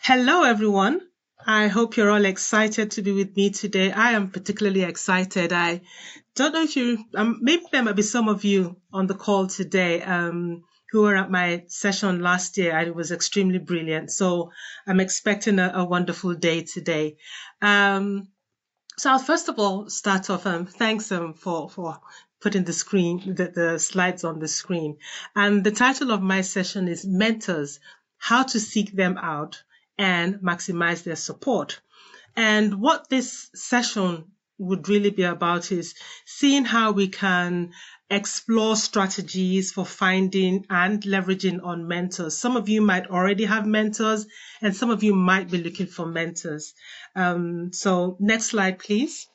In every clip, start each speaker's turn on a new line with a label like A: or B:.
A: Hello, everyone. I hope you're all excited to be with me today. I am particularly excited. I don't know if maybe there might be some of you on the call today who were at my session last year, and it was extremely brilliant. So I'm expecting a wonderful day today. Um, so I'll first of all start off. Thanks for putting the slides on the screen. And the title of my session is Mentors: How to Seek Them Out and Maximize Their Support. And what this session would really be about is seeing how we can explore strategies for finding and leveraging on mentors. Some of you might already have mentors, and some of you might be looking for mentors. So next slide, please.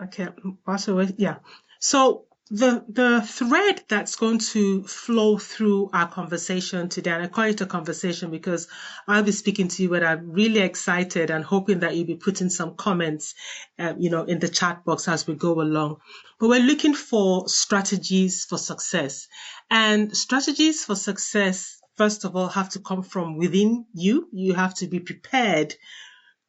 A: Okay, also, yeah. So the thread that's going to flow through our conversation today, and I call it a conversation because I'll be speaking to you, but I'm really excited and hoping that you'll be putting some comments, in the chat box as we go along. But we're looking for strategies for success, and strategies for success, first of all, have to come from within you. You have to be prepared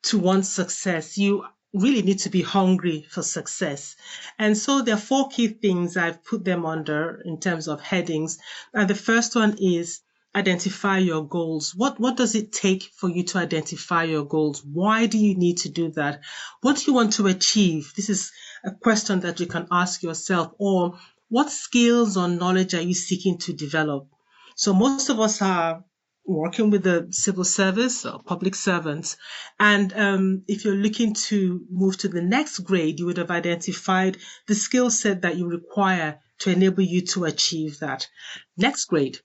A: to want success. You really need to be hungry for success. And so there are four key things. I've put them under in terms of headings. And the first one is identify your goals. What does it take for you to identify your goals? Why do you need to do that? What do you want to achieve? This is a question that you can ask yourself. Or what skills or knowledge are you seeking to develop? So most of us are working with the civil service or public servants. And if you're looking to move to the next grade, you would have identified the skill set that you require to enable you to achieve that next grade.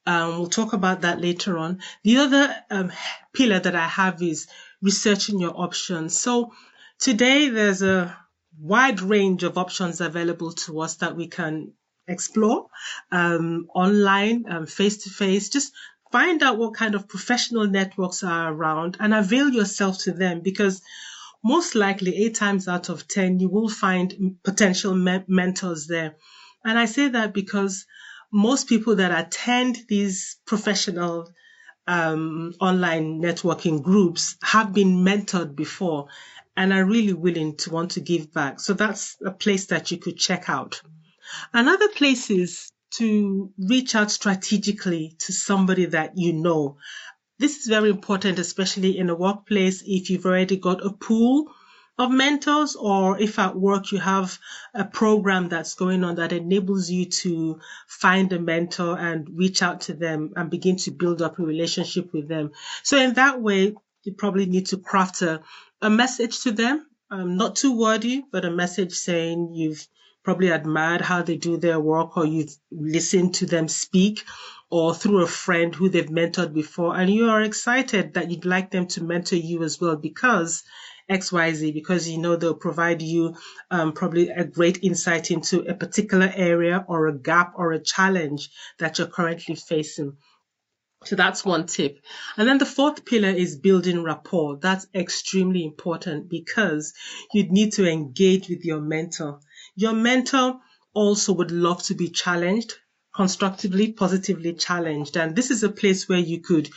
A: We'll talk about that later on. The other pillar that I have is researching your options. So today there's a wide range of options available to us that we can explore online, face to face. Just find out what kind of professional networks are around and avail yourself to them, because most likely 8 times out of 10, you will find potential mentors there. And I say that because most people that attend these professional online networking groups have been mentored before and are really willing to want to give back. So that's a place that you could check out. Another place is to reach out strategically to somebody that you know. This is very important, especially in a workplace, if you've already got a pool of mentors, or if at work you have a program that's going on that enables you to find a mentor and reach out to them and begin to build up a relationship with them. So in that way, you probably need to craft a message to them, not too wordy, but a message saying you've probably admired how they do their work, or you've listened to them speak, or through a friend who they've mentored before, and you are excited that you'd like them to mentor you as well because XYZ, because you know they'll provide you probably a great insight into a particular area or a gap or a challenge that you're currently facing. So that's one tip. And then the fourth pillar is building rapport. That's extremely important because you'd need to engage with your mentor. Your mentor also would love to be challenged, constructively, positively challenged. And this is a place where you could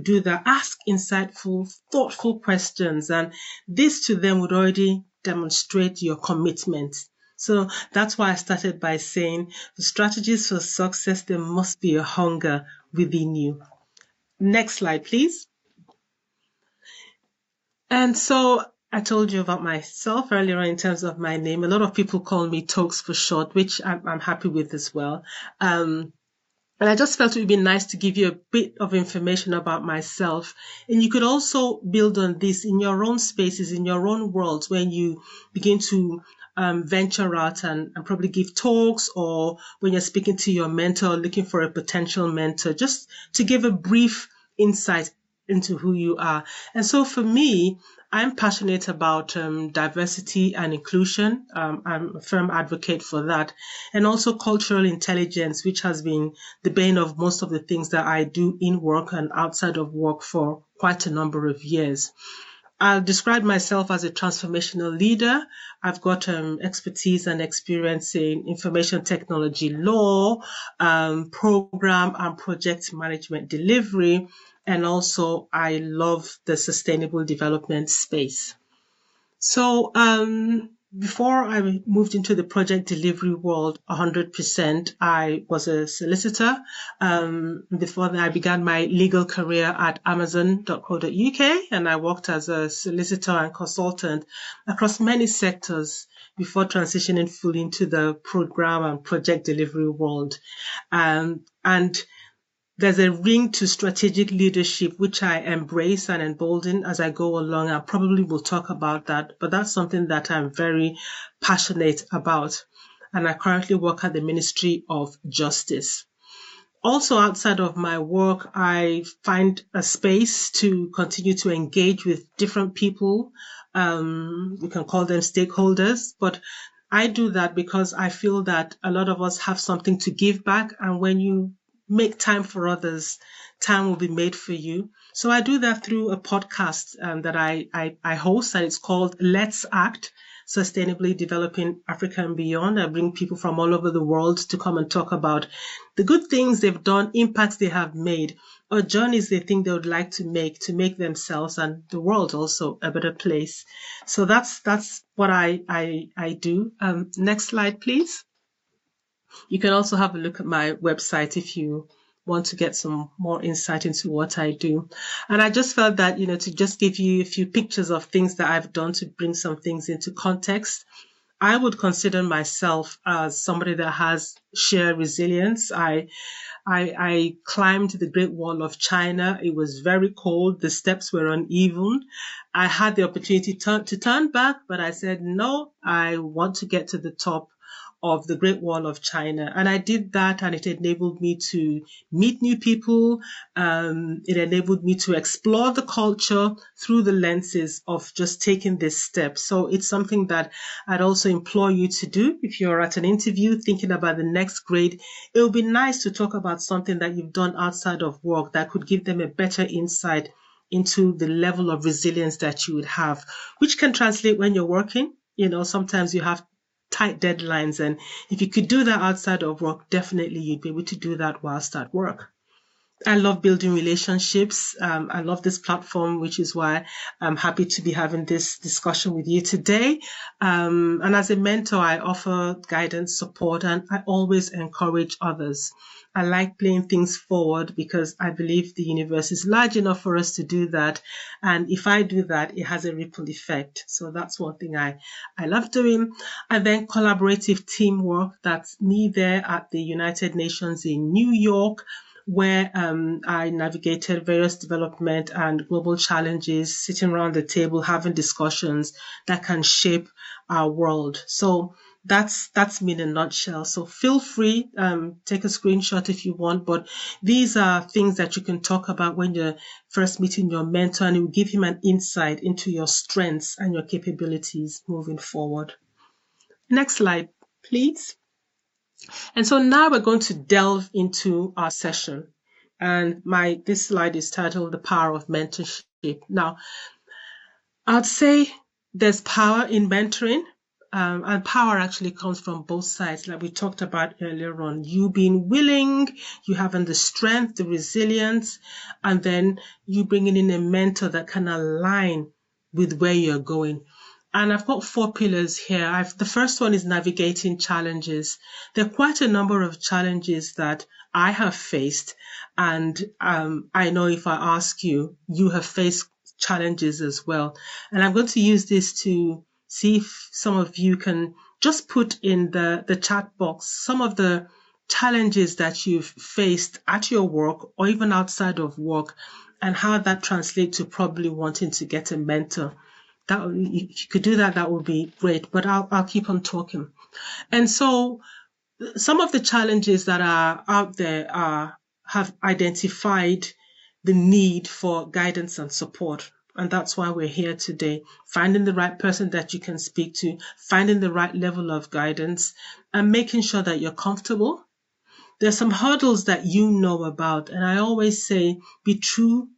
A: do that. Ask insightful, thoughtful questions. And this to them would already demonstrate your commitment. So that's why I started by saying the strategies for success, there must be a hunger within you. Next slide, please. And so I told you about myself earlier in terms of my name. A lot of people call me Tokes for short, which I'm happy with as well. And I just felt it would be nice to give you a bit of information about myself. And you could also build on this in your own spaces, in your own worlds, when you begin to venture out and probably give talks, or when you're speaking to your mentor, looking for a potential mentor, just to give a brief insight into who you are. And so for me, I'm passionate about diversity and inclusion. I'm a firm advocate for that. And also cultural intelligence, which has been the bane of most of the things that I do in work and outside of work for quite a number of years. I'll describe myself as a transformational leader. I've got expertise and experience in information technology law, program and project management delivery, and also I love the sustainable development space. So before I moved into the project delivery world 100%, I was a solicitor. Before that, I began my legal career at Amazon.co.uk, and I worked as a solicitor and consultant across many sectors before transitioning fully into the program and project delivery world. And there's a ring to strategic leadership, which I embrace and embolden as I go along. I probably will talk about that, but that's something that I'm very passionate about. And I currently work at the Ministry of Justice. Also, outside of my work, I find a space to continue to engage with different people. We can call them stakeholders, but I do that because I feel that a lot of us have something to give back. And when you make time for others, time will be made for you. So I do that through a podcast that I host, and it's called Let's Act, Sustainably Developing Africa and Beyond. I bring people from all over the world to come and talk about the good things they've done, impacts they have made, or journeys they think they would like to make themselves and the world also a better place. So that's what I do. Next slide, please. You can also have a look at my website if you want to get some more insight into what I do. And I just felt that, to just give you a few pictures of things that I've done to bring some things into context. I would consider myself as somebody that has sheer resilience. I climbed the Great Wall of China. It was very cold. The steps were uneven. I had the opportunity to turn back, but I said, no, I want to get to the top of the Great Wall of China. And I did that, and it enabled me to meet new people. It enabled me to explore the culture through the lenses of just taking this step. So it's something that I'd also implore you to do. If you're at an interview thinking about the next grade, it would be nice to talk about something that you've done outside of work that could give them a better insight into the level of resilience that you would have, which can translate when you're working. Sometimes you have tight deadlines, and if you could do that outside of work, definitely you'd be able to do that whilst at work. I love building relationships. I love this platform, which is why I'm happy to be having this discussion with you today. And as a mentor, I offer guidance, support, and I always encourage others. I like playing things forward because I believe the universe is large enough for us to do that. And if I do that, it has a ripple effect. So that's one thing I love doing. And then collaborative teamwork. That's me there at the United Nations in New York, where I navigated various development and global challenges, sitting around the table, having discussions that can shape our world. So that's me in a nutshell. So feel free, take a screenshot if you want, but these are things that you can talk about when you're first meeting your mentor, and it will give him an insight into your strengths and your capabilities moving forward. Next slide, please. And so now we're going to delve into our session. And this slide is titled The Power of Mentorship. Now, I'd say there's power in mentoring, and power actually comes from both sides, like we talked about earlier on. You being willing, you having the strength, the resilience, and then you bringing in a mentor that can align with where you're going. And I've got 4 pillars here. The first one is navigating challenges. There are quite a number of challenges that I have faced. And I know if I ask you, you have faced challenges as well. And I'm going to use this to see if some of you can just put in the chat box some of the challenges that you've faced at your work or even outside of work, and how that translates to probably wanting to get a mentor. If you could do that, that would be great, but I'll keep on talking. And so some of the challenges that are out there have identified the need for guidance and support. And that's why we're here today, finding the right person that you can speak to, finding the right level of guidance, and making sure that you're comfortable. There's some hurdles that you know about, and I always say, be true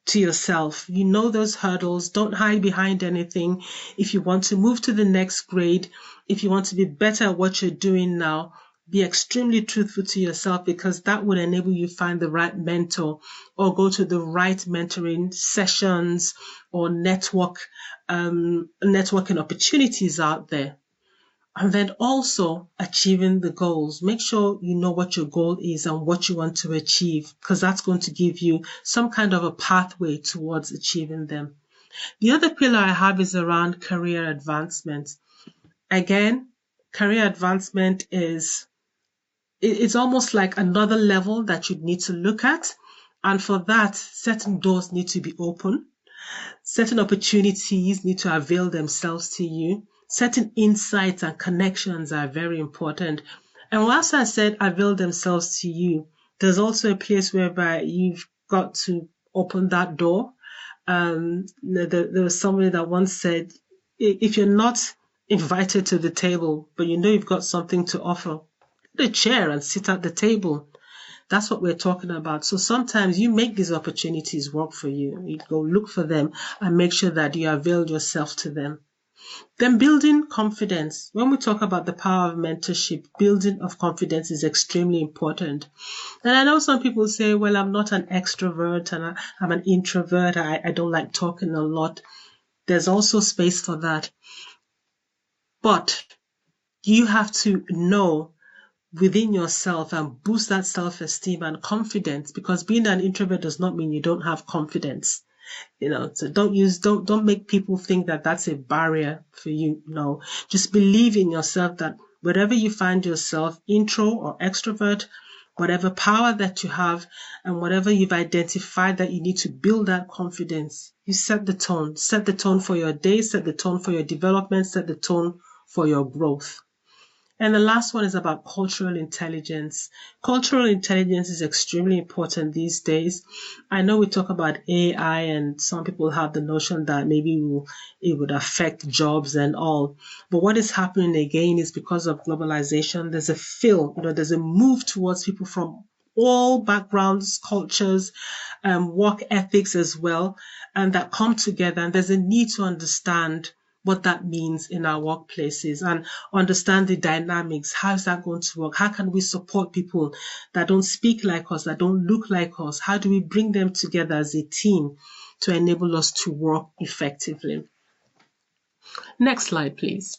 A: to yourself. You know those hurdles. Don't hide behind anything. If you want to move to the next grade, if you want to be better at what you're doing now, be extremely truthful to yourself, because that would enable you find the right mentor or go to the right mentoring sessions or networking opportunities out there. And then also achieving the goals. Make sure you know what your goal is and what you want to achieve, because that's going to give you some kind of a pathway towards achieving them. The other pillar I have is around career advancement. Again, career advancement it's almost like another level that you'd need to look at. And for that, certain doors need to be open. Certain opportunities need to avail themselves to you. Certain insights and connections are very important. And whilst I said avail themselves to you, there's also a place whereby you've got to open that door. There was somebody that once said, if you're not invited to the table, but you know you've got something to offer, get a chair and sit at the table. That's what we're talking about. So sometimes you make these opportunities work for you. You go look for them and make sure that you avail yourself to them. Then building confidence. When we talk about the power of mentorship, building of confidence is extremely important. And I know some people say, well, I'm not an extrovert and I'm an introvert. I don't like talking a lot. There's also space for that. But you have to know within yourself and boost that self-esteem and confidence, because being an introvert does not mean you don't have confidence. So don't make people think that that's a barrier for you. No, just believe in yourself that wherever you find yourself, intro or extrovert, whatever power that you have and whatever you've identified that you need to build that confidence, you set the tone for your day, set the tone for your development, set the tone for your growth. And the last one is about cultural intelligence. Cultural intelligence is extremely important these days. I know we talk about AI and some people have the notion that maybe it would affect jobs and all. But what is happening again is because of globalization, there's a move towards people from all backgrounds, cultures, work ethics as well, and that come together. And there's a need to understand what that means in our workplaces and understand the dynamics. How is that going to work? How can we support people that don't speak like us, that don't look like us? How do we bring them together as a team to enable us to work effectively? Next slide, please.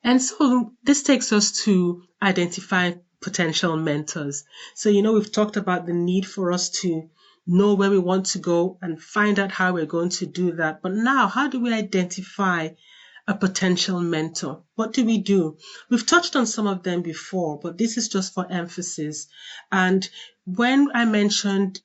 A: And so this takes us to identify potential mentors. So, we've talked about the need for us to know where we want to go and find out how we're going to do that. But now, how do we identify a potential mentor? What do we do? We've touched on some of them before, but this is just for emphasis. And when I mentioned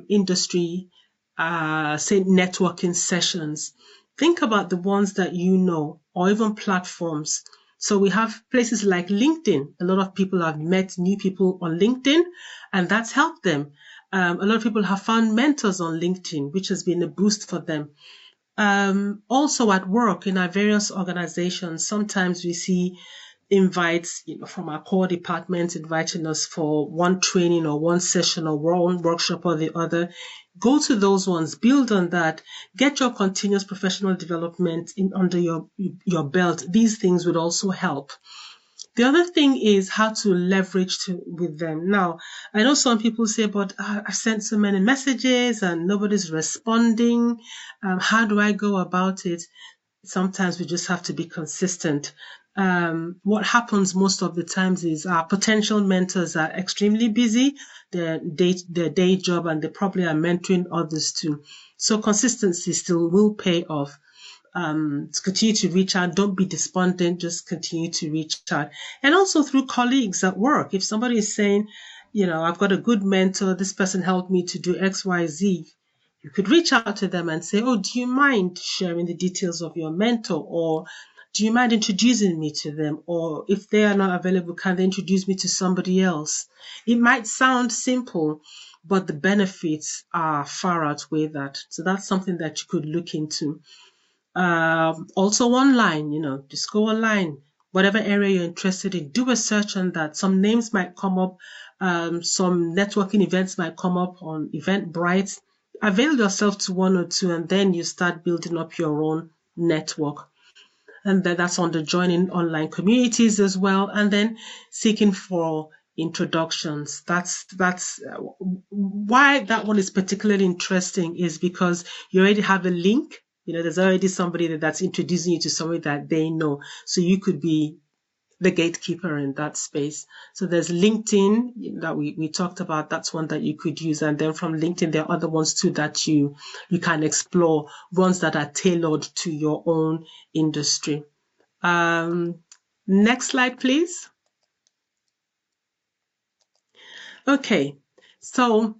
A: industry, say networking sessions, think about the ones that you know, or even platforms. So we have places like LinkedIn. A lot of people have met new people on LinkedIn, and that's helped them. A lot of people have found mentors on LinkedIn, which has been a boost for them. Also at work in our various organizations, sometimes we see invites, from our core departments inviting us for one training or one session or one workshop or the other. Go to those ones, build on that, get your continuous professional development under your belt. These things would also help. The other thing is how to leverage with them. Now, I know some people say, but I've sent so many messages and nobody's responding. How do I go about it? Sometimes we just have to be consistent. What happens most of the times is our potential mentors are extremely busy, their day job, and they probably are mentoring others too. So consistency still will pay off. Continue to reach out. Don't be despondent. Just continue to reach out. And also through colleagues at work. If somebody is saying, I've got a good mentor, this person helped me to do X, Y, Z, you could reach out to them and say, oh, do you mind sharing the details of your mentor? Or do you mind introducing me to them? Or if they are not available, can they introduce me to somebody else? It might sound simple, but the benefits are far outweigh that. So that's something that you could look into. Also online, just go online, whatever area you're interested in, do a search on that. Some names might come up, some networking events might come up on Eventbrite. avail yourself to one or two, and then you start building up your own network. And then that's under joining online communities as well, and then seeking for introductions. That's why that one is particularly interesting, is because you already have a link. There's already somebody that's introducing you to somebody that they know, so you could be the gatekeeper in that space. So there's LinkedIn that we talked about. That's one that you could use. And then from LinkedIn, there are other ones too that you can explore, ones that are tailored to your own industry. Next slide, please. Okay, so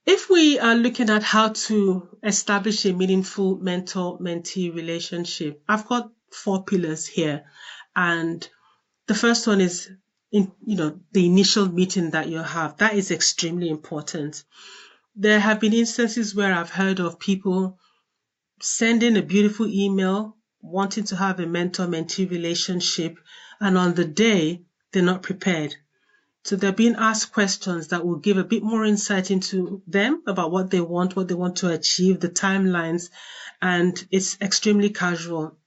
A: if we are looking at how to establish a meaningful mentor-mentee relationship, I've got 4 pillars here. And the first one is, the initial meeting that you have. That is extremely important. There have been instances where I've heard of people sending a beautiful email, wanting to have a mentor-mentee relationship, and on the day, they're not prepared. So they're being asked questions that will give a bit more insight into them about what they want to achieve, the timelines, and it's extremely casual.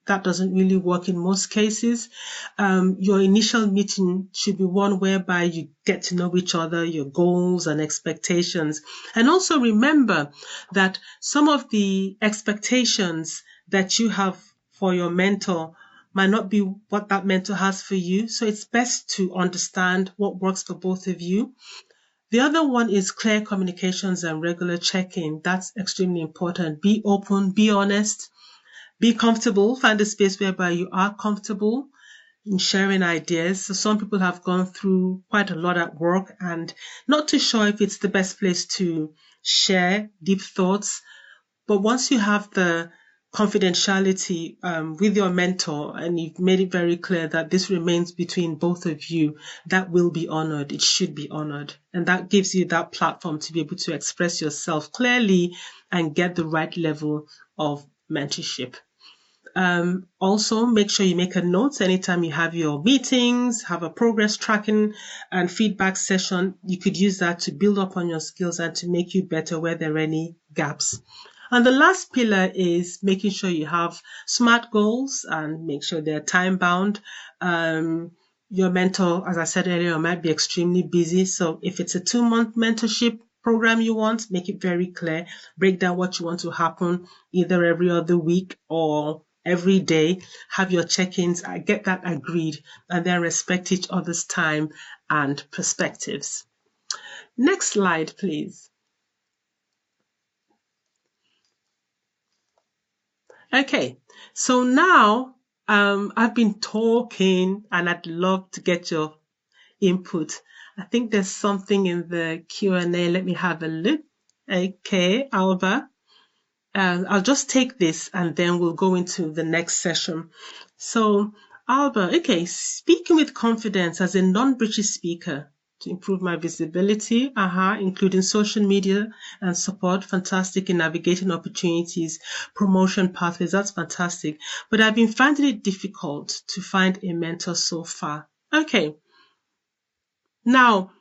A: That doesn't really work in most cases. Your initial meeting should be one whereby you get to know each other, your goals and expectations. And also remember that some of the expectations that you have for your mentor might not be what that mentor has for you. So it's best to understand what works for both of you. The other one is clear communications and regular check-in. That's extremely important. Be open, be honest. Be comfortable, find a space whereby you are comfortable in sharing ideas. So some people have gone through quite a lot at work and not too sure if it's the best place to share deep thoughts. But once you have the confidentiality with your mentor and you've made it very clear that this remains between both of you, that will be honored. It should be honored. And that gives you that platform to be able to express yourself clearly and get the right level of mentorship. Also, make sure you make a note anytime you have your meetings, have a progress tracking and feedback session. You could use that to build up on your skills and to make you better where there are any gaps. And the last pillar is making sure you have SMART goals and make sure they're time bound. Your mentor, as I said earlier, might be extremely busy. So if it's a 2-month mentorship program you want, make it very clear. Break down what you want to happen either every other week or every day. Have your check-ins, get that agreed, and then respect each other's time and perspectives. Next slide, please. Okay, so now I've been talking and I'd love to get your input. I think there's something in the Q&A. Let me have a look. Okay, Alba. I'll just take this and then we'll go into the next session. So, Alba, okay, speaking with confidence as a non-British speaker to improve my visibility, including social media and support, fantastic in navigating opportunities, promotion pathways, that's fantastic. But I've been finding it difficult to find a mentor so far. Okay. Now,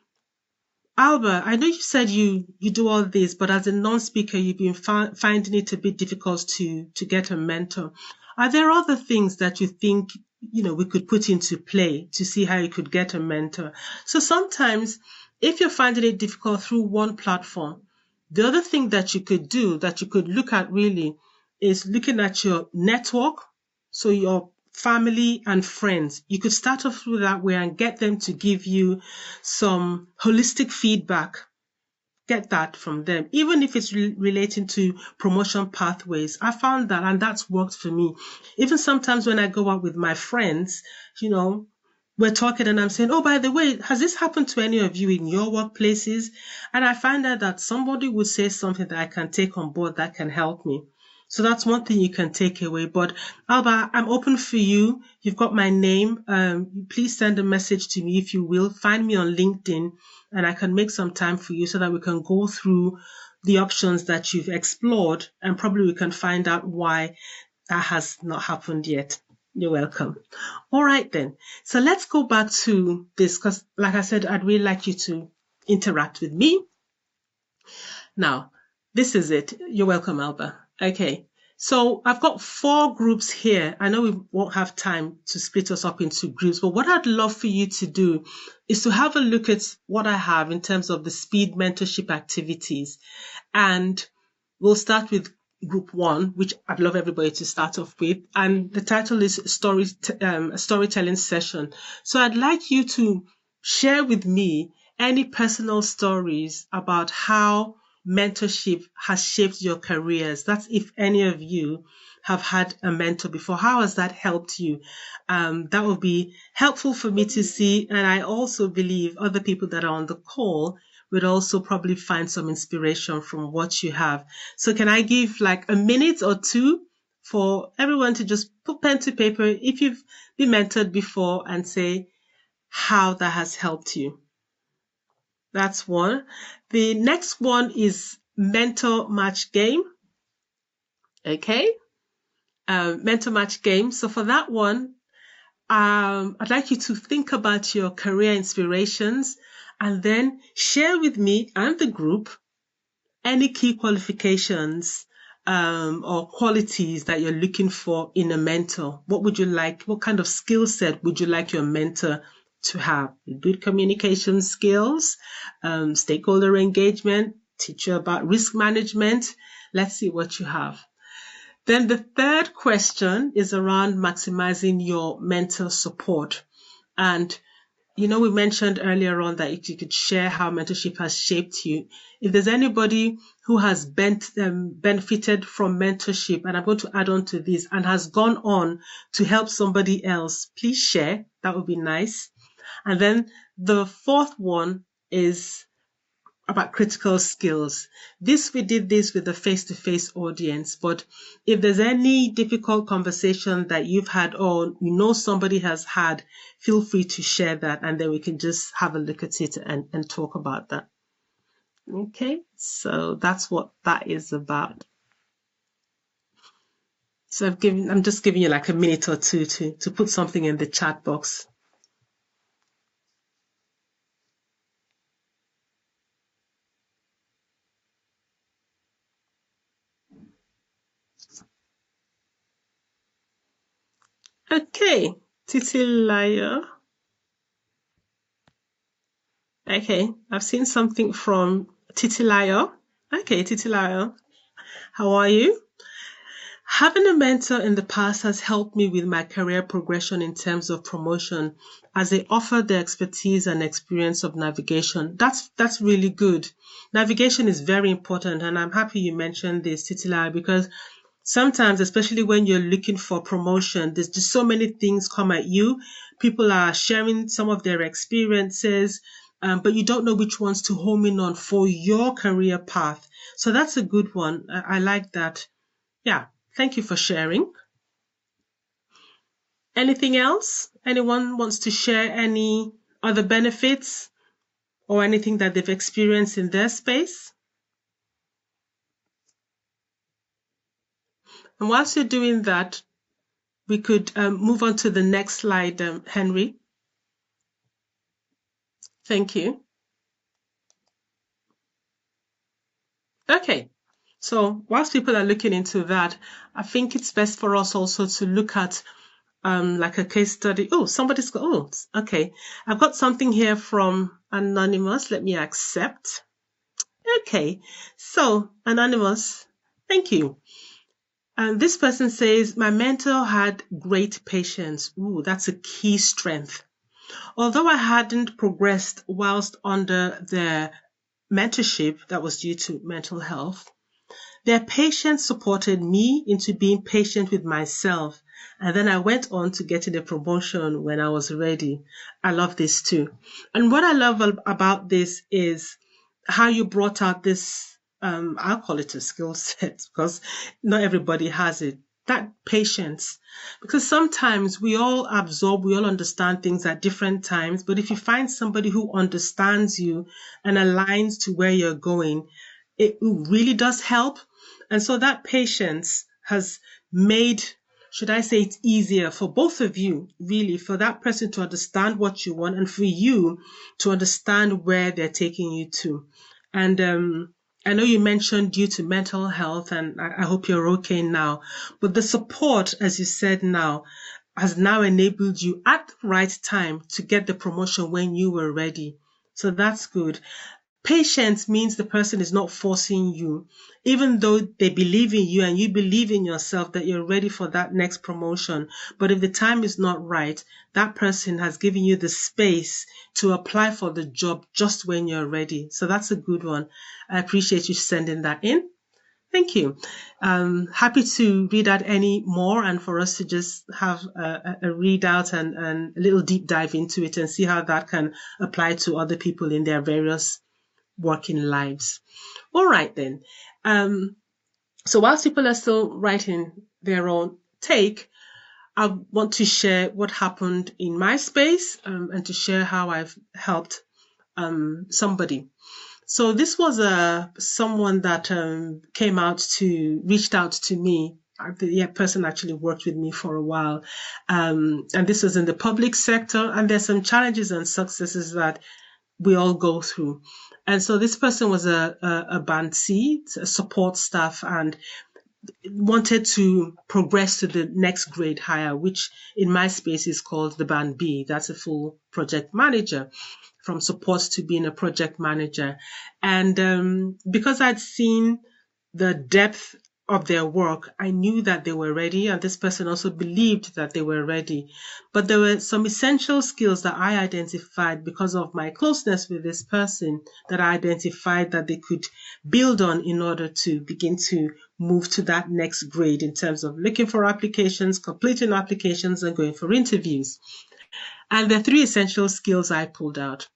A: Alba, I know you said you do all this, but as a non-speaker, you've been finding it a bit difficult to get a mentor. Are there other things that you think, we could put into play to see how you could get a mentor? So sometimes if you're finding it difficult through one platform, the other thing that you could do, that you could look at really, is looking at your network. So your family and friends. You could start off through that way and get them to give you some holistic feedback. Get that from them, even if it's relating to promotion pathways. I found that, and that's worked for me. Even sometimes when I go out with my friends, we're talking and I'm saying, oh, by the way, has this happened to any of you in your workplaces? And I find out that somebody would say something that I can take on board that can help me. So that's one thing you can take away. But Alba, I'm open for you. You've got my name. Please send a message to me if you will. Find me on LinkedIn and I can make some time for you so that we can go through the options that you've explored and probably we can find out why that has not happened yet. You're welcome. All right then. So let's go back to this because like I said, I'd really like you to interact with me. Now, This is it. You're welcome, Alba. Okay. So I've got 4 groups here. I know we won't have time to split us up into groups, but what I'd love for you to do is to have a look at what I have in terms of the speed mentorship activities. And we'll start with group 1, which I'd love everybody to start off with. And the title is a storytelling session. So I'd like you to share with me any personal stories about how mentorship has shaped your careers. That's if any of you have had a mentor before. How has that helped you? That would be helpful for me to see. And I also believe other people that are on the call would also probably find some inspiration from what you have. So can I give like a minute or two for everyone to just put pen to paper if you've been mentored before and say how that has helped you? That's one. The next one is mentor match game. Okay. Mentor match game. So for that one, I'd like you to think about your career inspirations and then share with me and the group any key qualifications or qualities that you're looking for in a mentor. What would you like? What kind of skill set would you like your mentor to have? Good communication skills, stakeholder engagement, teach you about risk management. Let's see what you have. Then the third question is around maximizing your mentor support. And we mentioned earlier on that if you could share how mentorship has shaped you. If there's anybody who has benefited from mentorship, and I'm going to add on to this, and has gone on to help somebody else, please share. That would be nice. And then the fourth one is about critical skills. We did this with a face-to-face audience, but if there's any difficult conversation that you've had or somebody has had, feel free to share that and then we can just have a look at it and talk about that. Okay, so that's what that is about. So I'm just giving you like a minute or two to put something in the chat box. Okay, Titilayo. Okay, I've seen something from Titilayo. Okay, Titilayo, how are you? Having a mentor in the past has helped me with my career progression in terms of promotion as they offer the expertise and experience of navigation. That's really good. Navigation is very important, and I'm happy you mentioned this, Titilayo, because sometimes, especially when you're looking for promotion, there's just so many things come at you. People are sharing some of their experiences, but you don't know which ones to home in on for your career path. So that's a good one. I like that. Yeah. Thank you for sharing. Anything else? Anyone wants to share any other benefits or anything that they've experienced in their space? And whilst you're doing that, we could move on to the next slide, Henry. Thank you. Okay. So whilst people are looking into that, I think it's best for us also to look at like a case study. Oh, somebody's got, okay. I've got something here from Anonymous. Let me accept. Okay. So Anonymous, thank you. And this person says, my mentor had great patience. Ooh, that's a key strength. Although I hadn't progressed whilst under their mentorship that was due to mental health, their patience supported me into being patient with myself. And then I went on to getting a promotion when I was ready. I love this too. And what I love about this is how you brought out this, I'll call it a skill set because not everybody has it. That patience. Because sometimes we all understand things at different times. But if you find somebody who understands you and aligns to where you're going, it really does help. And so that patience has made, should I say, it's easier for both of you, really, for that person to understand what you want and for you to understand where they're taking you to. And I know you mentioned due to mental health, and I hope you're okay now. But the support, as you said now, has now enabled you at the right time to get the promotion when you were ready. So that's good. Patience means the person is not forcing you, even though they believe in you and you believe in yourself that you're ready for that next promotion. But if the time is not right, that person has given you the space to apply for the job just when you're ready. So that's a good one. I appreciate you sending that in. Thank you. Happy to read out any more and for us to just have a readout and a little deep dive into it and see how that can apply to other people in their various working lives. All right then. So whilst people are still writing their own take, I want to share what happened in my space and to share how I've helped somebody. So this was someone that reached out to me. The person actually worked with me for a while, and this was in the public sector. And there's some challenges and successes that we all go through. And so this person was a band C, a support staff, and wanted to progress to the next grade higher, which in my space is called the band B. That's a full project manager, from support to being a project manager. And because I'd seen the depth of their work, I knew that they were ready, and this person also believed that they were ready. But there were some essential skills that I identified because of my closeness with this person, that I identified that they could build on in order to begin to move to that next grade in terms of looking for applications, completing applications, and going for interviews. And the three essential skills I pulled out.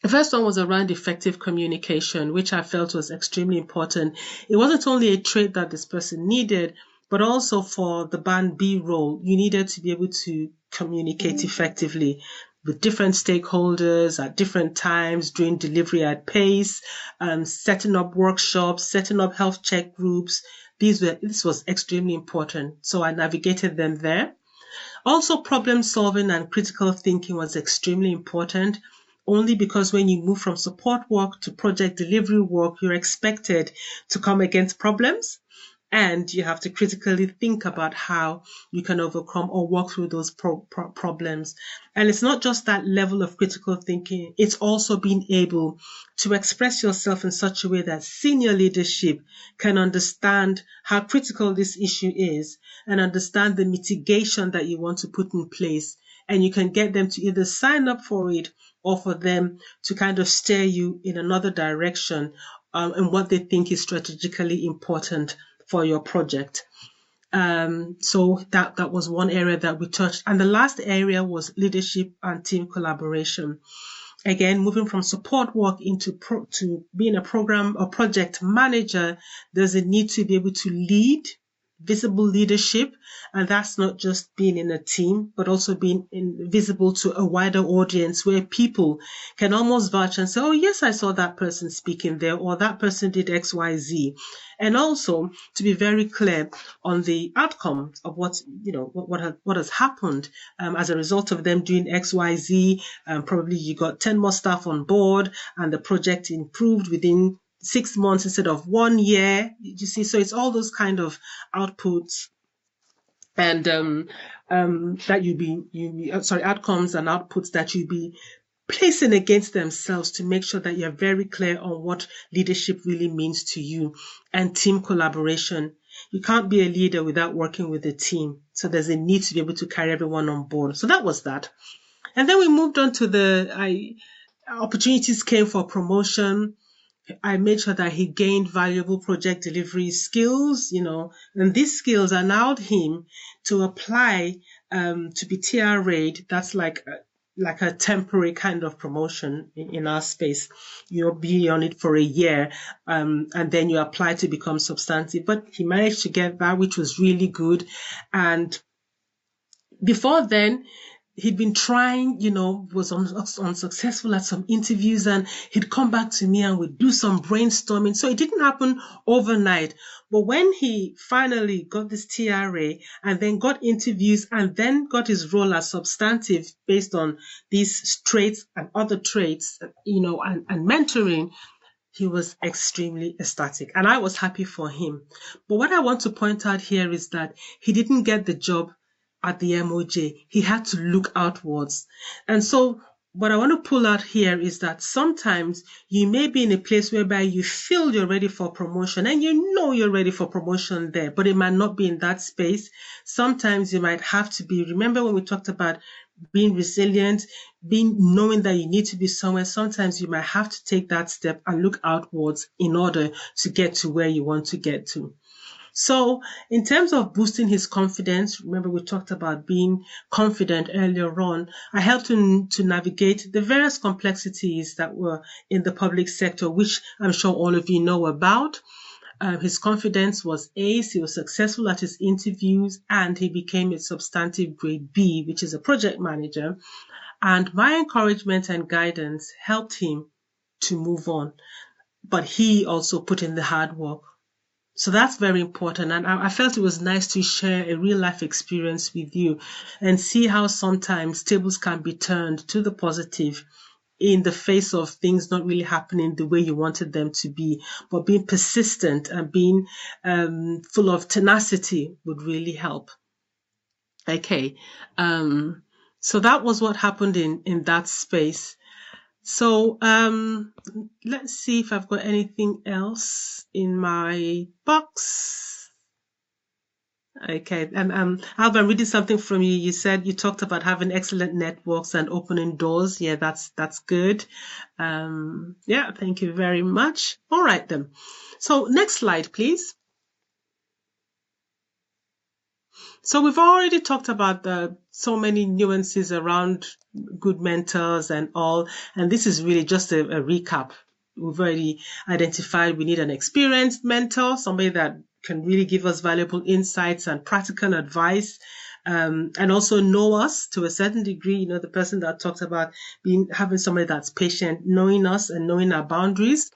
A: The first one was around effective communication, which I felt was extremely important. It wasn't only a trait that this person needed, but also for the band B role, you needed to be able to communicate effectively with different stakeholders at different times, doing delivery at pace, setting up workshops, setting up health check groups. This was extremely important. So I navigated them there. Also, problem solving and critical thinking was extremely important, only because when you move from support work to project delivery work, you're expected to come against problems, and you have to critically think about how you can overcome or work through those problems. And it's not just that level of critical thinking, it's also being able to express yourself in such a way that senior leadership can understand how critical this issue is and understand the mitigation that you want to put in place. And you can get them to either sign up for it or for them to kind of steer you in another direction and what they think is strategically important for your project. So that was one area that we touched. And the last area was leadership and team collaboration. Again, moving from support work to being a program or project manager, there's a need to be able to lead, visible leadership, and that's not just being in a team, but also being visible to a wider audience where people can almost vouch and say, oh yes, I saw that person speaking there, or that person did XYZ. And also to be very clear on the outcome of what has happened as a result of them doing XYZ. Probably you got 10 more staff on board and the project improved within 6 months instead of 1 year. You see, so it's all those kind of outputs and outcomes and outputs that you be placing against themselves to make sure that you're very clear on what leadership really means to you. And team collaboration. You can't be a leader without working with a team. So there's a need to be able to carry everyone on board. So that was that. And then we moved on to opportunities came for promotion. I made sure that he gained valuable project delivery skills, and these skills allowed him to apply to be TRA'd. That's like a temporary kind of promotion in our space. You'll be on it for a year, and then you apply to become substantive. But he managed to get that, which was really good. And before then, he'd been trying, was unsuccessful at some interviews, and he'd come back to me and we'd do some brainstorming. So it didn't happen overnight. But when he finally got this TRA and then got interviews and then got his role as substantive based on these traits and other traits, and mentoring, he was extremely ecstatic, and I was happy for him. But what I want to point out here is that he didn't get the job at the MOJ. He had to look outwards. And so what I want to pull out here is that sometimes you may be in a place whereby you feel you're ready for promotion and you know you're ready for promotion there, but it might not be in that space. Sometimes you might have to be, remember when we talked about being resilient, being knowing that you need to be somewhere, sometimes you might have to take that step and look outwards in order to get to where you want to get to. So in terms of boosting his confidence, remember we talked about being confident earlier on. I helped him to navigate the various complexities that were in the public sector, which I'm sure all of you know about. His confidence was ace, he was successful at his interviews, and he became a substantive grade B, which is a project manager. And my encouragement and guidance helped him to move on. But he also put in the hard work. So that's very important. And I felt it was nice to share a real life experience with you and see how sometimes tables can be turned to the positive in the face of things not really happening the way you wanted them to be, but being persistent and being full of tenacity would really help. Okay. So that was what happened in that space. So let's see if I've got anything else in my box. Okay, and Alba, I'm reading something from you. You said you talked about having excellent networks and opening doors. Yeah, that's good. Yeah, thank you very much. All right then. So next slide, please. So we've already talked about so many nuances around good mentors and all, and this is really just a recap. We've already identified we need an experienced mentor, somebody that can really give us valuable insights and practical advice, and also know us to a certain degree. You know, the person that talked about having somebody that's patient, knowing us and knowing our boundaries.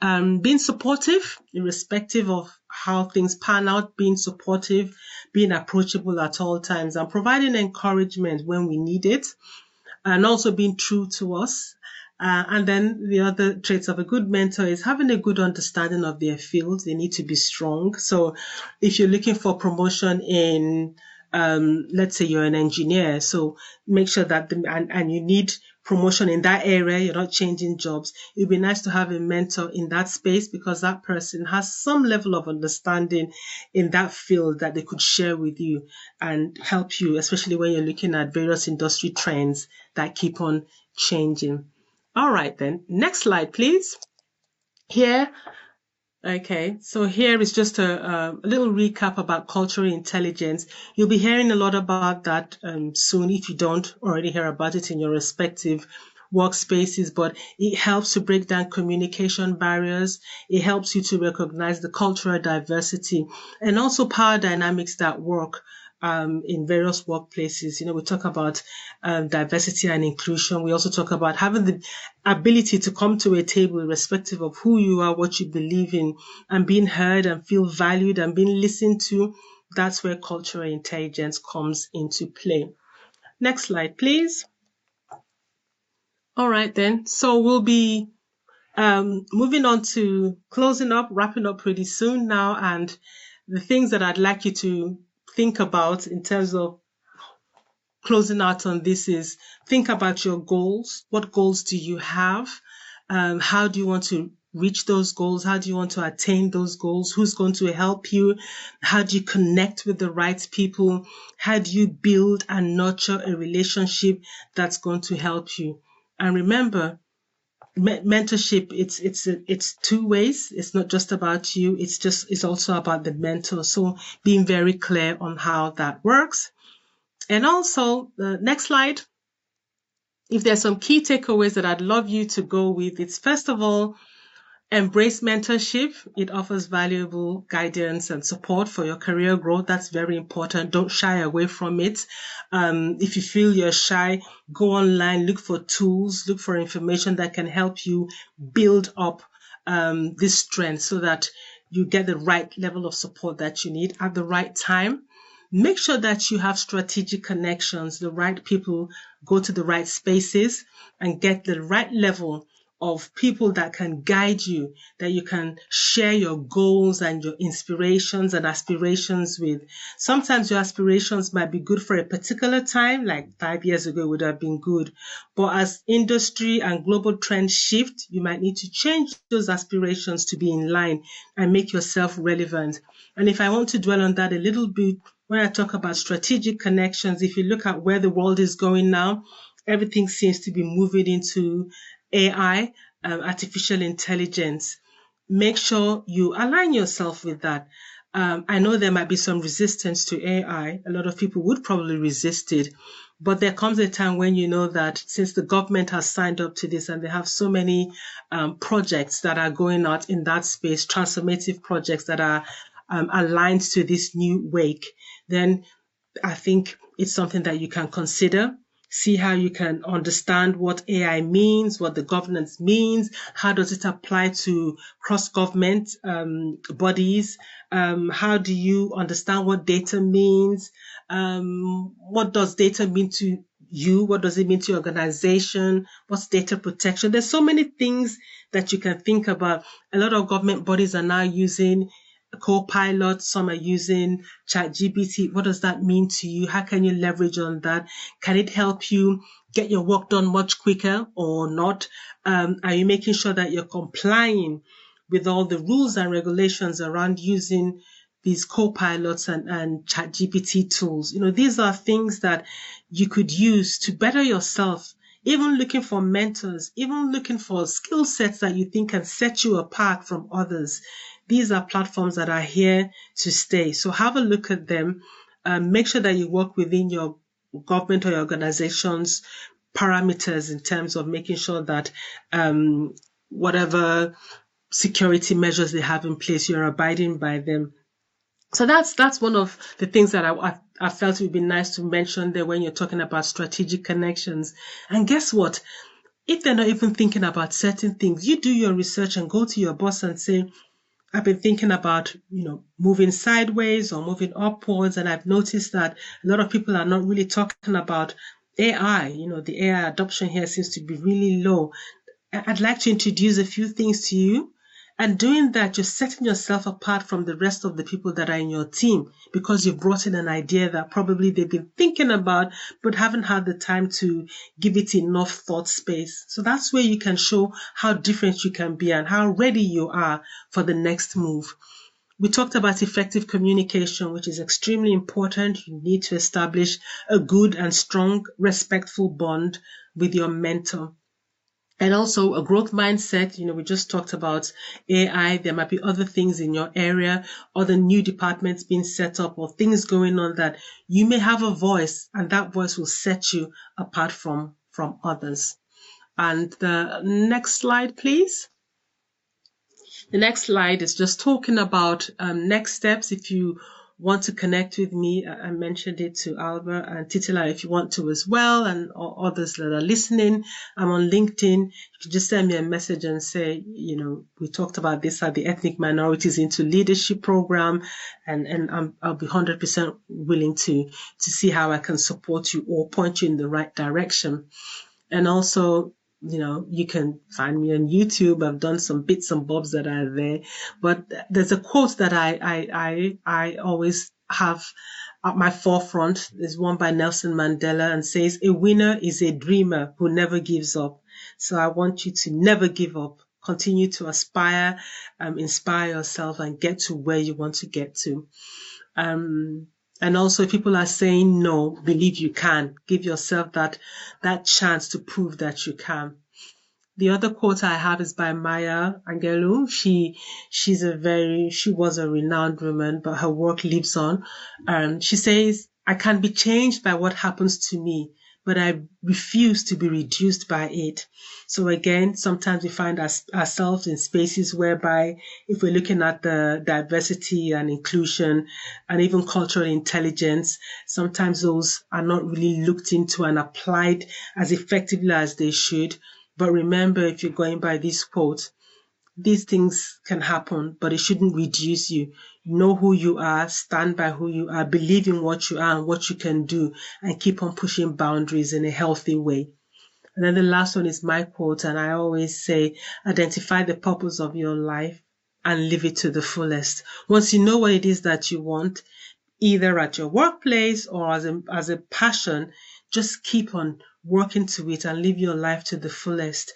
A: Being supportive, irrespective of how things pan out, being supportive, being approachable at all times, and providing encouragement when we need it, and also being true to us. And then the other traits of a good mentor is having a good understanding of their field. They need to be strong. So if you're looking for promotion in, let's say you're an engineer, so make sure that, and you need promotion in that area, you're not changing jobs. It'd be nice to have a mentor in that space because that person has some level of understanding in that field that they could share with you and help you, especially when you're looking at various industry trends that keep on changing. All right, then. Next slide, please. Here. Okay, so here is just a little recap about cultural intelligence. You'll be hearing a lot about that soon if you don't already hear about it in your respective workspaces, but it helps to break down communication barriers. It helps you to recognize the cultural diversity and also power dynamics that work in various workplaces. You know, we talk about diversity and inclusion. We also talk about having the ability to come to a table irrespective of who you are, what you believe in, and being heard and feel valued and being listened to. That's where cultural intelligence comes into play. Next slide, please. All right, then. So we'll be moving on to closing up, wrapping up pretty soon now. And the things that I'd like you to think about in terms of closing out on this is think about your goals. What goals do you have? How do you want to reach those goals? How do you want to attain those goals? Who's going to help you? How do you connect with the right people? How do you build and nurture a relationship that's going to help you? And remember, mentorship, it's two ways. It's not just about you. It's also about the mentor. So being very clear on how that works. And also the next slide, if there's some key takeaways that I'd love you to go with, it's first of all, embrace mentorship. It offers valuable guidance and support for your career growth. That's very important. Don't shy away from it. If you feel you're shy, go online, look for tools, look for information that can help you build up this strength so that you get the right level of support that you need at the right time. Make sure that you have strategic connections, the right people, go to the right spaces and get the right level of people that can guide you, that you can share your goals and your inspirations and aspirations with. Sometimes your aspirations might be good for a particular time, like 5 years ago would have been good. But as industry and global trends shift, you might need to change those aspirations to be in line and make yourself relevant. And if I want to dwell on that a little bit, when I talk about strategic connections, if you look at where the world is going now, everything seems to be moving into AI, artificial intelligence. Make sure you align yourself with that. I know there might be some resistance to AI. A lot of people would probably resist it. But there comes a time when you know that since the government has signed up to this and they have so many projects that are going out in that space, transformative projects that are aligned to this new wake, then I think it's something that you can consider. See how you can understand what AI means, what the governance means, how does it apply to cross-government bodies, how do you understand what data means, what does data mean to you, what does it mean to your organization, what's data protection. There's so many things that you can think about. A lot of government bodies are now using Copilot, some are using ChatGPT. What does that mean to you? How can you leverage on that? Can it help you get your work done much quicker or not? Are you making sure that you're complying with all the rules and regulations around using these co-pilots and ChatGPT tools? These are things that you could use to better yourself, even looking for mentors, even looking for skill sets that you think can set you apart from others. These are platforms that are here to stay. So have a look at them. Make sure that you work within your government or your organization's parameters in terms of making sure that whatever security measures they have in place, you're abiding by them. So that's one of the things that I felt it would be nice to mention there when you're talking about strategic connections. And guess what? If they're not even thinking about certain things, you do your research and go to your boss and say, I've been thinking about, moving sideways or moving upwards, and I've noticed that a lot of people are not really talking about AI. The AI adoption here seems to be really low. I'd like to introduce a few things to you. And doing that, you're setting yourself apart from the rest of the people that are in your team because you've brought in an idea that probably they've been thinking about but haven't had the time to give it enough thought space. So that's where you can show how different you can be and how ready you are for the next move. We talked about effective communication, which is extremely important. You need to establish a good and strong, respectful bond with your mentor. And also a growth mindset. We just talked about AI. There might be other things in your area, other new departments being set up or things going on that you may have a voice, and that voice will set you apart from others. And the next slide, please. The next slide is just talking about next steps. If you want to connect with me, I mentioned it to Albert and Titila if you want to as well, and others that are listening. I'm on LinkedIn. You can just send me a message and say, we talked about this at the Ethnic Minorities into Leadership program, and I'll be 100% willing to see how I can support you or point you in the right direction. And also, you can find me on YouTube. I've done some bits and bobs that are there. But there's a quote that I always have at my forefront. There's one by Nelson Mandela and says, "A winner is a dreamer who never gives up." So I want you to never give up. Continue to aspire, inspire yourself and get to where you want to get to. And also, if people are saying no, believe you can. Give yourself that chance to prove that you can. The other quote I have is by Maya Angelou. She was a renowned woman, but her work lives on. She says, "I can be changed by what happens to me, but I refuse to be reduced by it." So again, sometimes we find ourselves in spaces whereby if we're looking at the diversity and inclusion and even cultural intelligence, sometimes those are not really looked into and applied as effectively as they should. But remember, if you're going by this quote, these things can happen, but it shouldn't reduce you. Know who you are, stand by who you are, believe in what you are and what you can do, and keep on pushing boundaries in a healthy way. And then the last one is my quote, and I always say, identify the purpose of your life and live it to the fullest. Once you know what it is that you want, either at your workplace or as a passion, just keep on working to it and live your life to the fullest.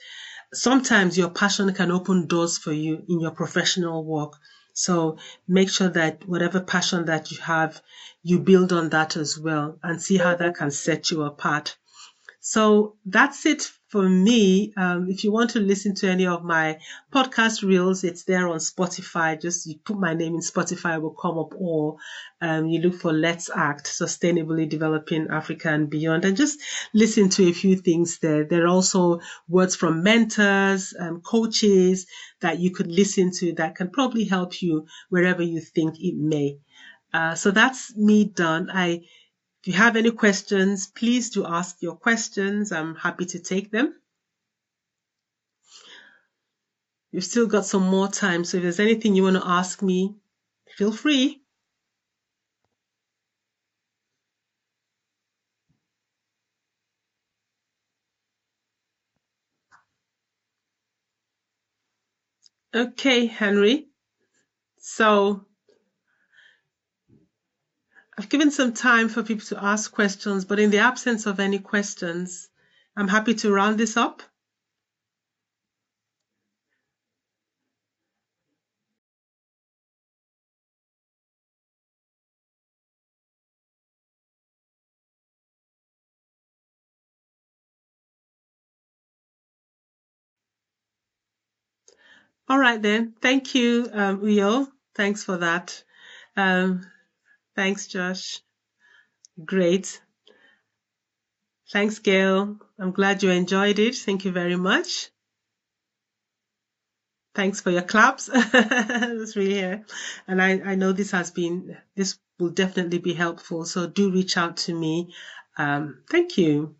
A: Sometimes your passion can open doors for you in your professional work. So make sure that whatever passion that you have, you build on that as well and see how that can set you apart. So that's it for me. If you want to listen to any of my podcast reels, it's there on Spotify. Just you put my name in Spotify, it will come up, or you look for Let's Act, Sustainably Developing Africa and Beyond, and just listen to a few things there. There are also words from mentors and coaches that you could listen to that can probably help you wherever you think it may. So that's me done. If you have any questions, please do ask your questions. I'm happy to take them. You've still got some more time, so if there's anything you want to ask me, feel free. Okay, Henry. So I've given some time for people to ask questions, but in the absence of any questions, I'm happy to round this up. All right then. Thank you, Uyo. Thanks for that. Um, thanks, Josh. Great. Thanks, Gail. I'm glad you enjoyed it. Thank you very much. Thanks for your claps. That's really here. And I know this will definitely be helpful. So do reach out to me. Thank you.